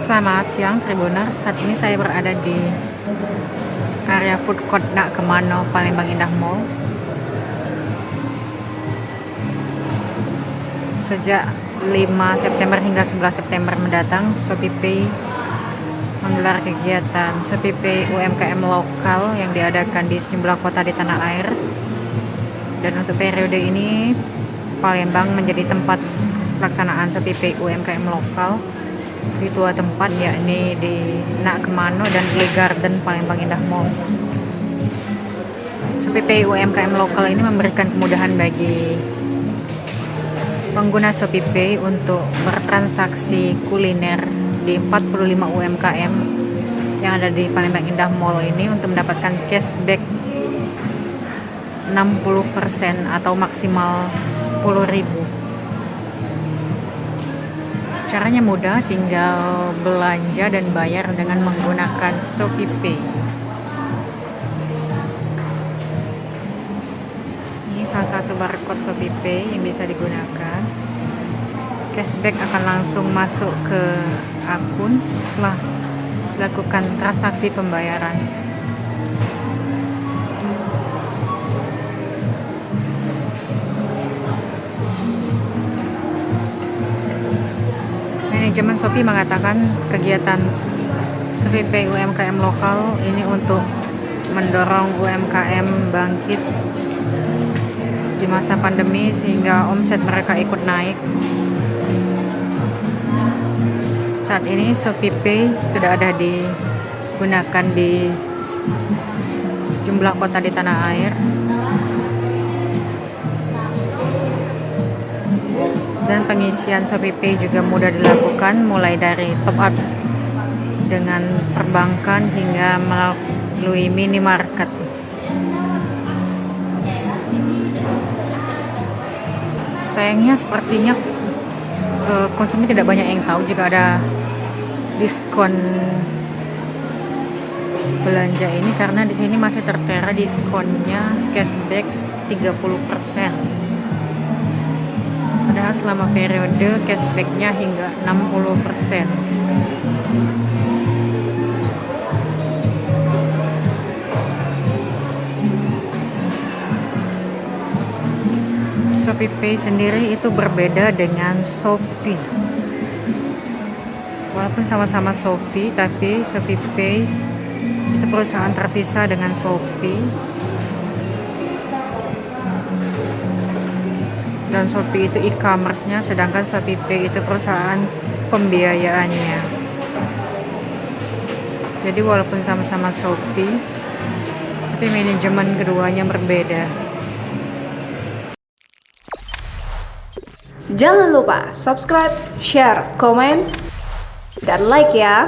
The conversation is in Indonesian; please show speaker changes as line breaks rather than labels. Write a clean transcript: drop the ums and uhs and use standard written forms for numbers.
Selamat siang Tribuners, saat ini saya berada di area food court Nak Kemano, Palembang Indah Mall. Sejak 5 September hingga 11 September mendatang, ShopeePay menggelar kegiatan ShopeePay UMKM lokal yang diadakan di sejumlah kota di tanah air. Dan untuk periode ini, Palembang menjadi tempat pelaksanaan ShopeePay UMKM lokal di dua tempat, yakni di Nak Kemano dan Play Garden Palembang Indah Mall. ShopeePay UMKM lokal ini memberikan kemudahan bagi pengguna ShopeePay untuk bertransaksi kuliner di 45 UMKM yang ada di Palembang Indah Mall ini untuk mendapatkan cashback 60% atau maksimal 10.000. Caranya mudah, tinggal belanja dan bayar dengan menggunakan ShopeePay. Ini salah satu barcode ShopeePay yang bisa digunakan. Cashback akan langsung masuk ke akun setelah lakukan transaksi pembayaran. Manajemen Shopee mengatakan kegiatan ShopeePay UMKM lokal ini untuk mendorong UMKM bangkit di masa pandemi sehingga omset mereka ikut naik. Saat ini ShopeePay sudah ada digunakan di sejumlah kota di tanah air. Dan pengisian ShopeePay juga mudah dilakukan, mulai dari top up dengan perbankan hingga melalui minimarket. Sayangnya sepertinya konsumen tidak banyak yang tahu jika ada diskon belanja ini, karena di sini masih tertera diskonnya cashback 30%. Padahal selama periode cashbacknya hingga 60%. ShopeePay sendiri itu berbeda dengan Shopee. Walaupun sama-sama Shopee, tapi ShopeePay itu perusahaan terpisah dengan Shopee. Dan Shopee itu e-commerce-nya, sedangkan ShopeePay itu perusahaan pembiayaannya. Jadi walaupun sama-sama Shopee, tapi manajemen keduanya berbeda.
Jangan lupa subscribe, share, komen, dan like ya.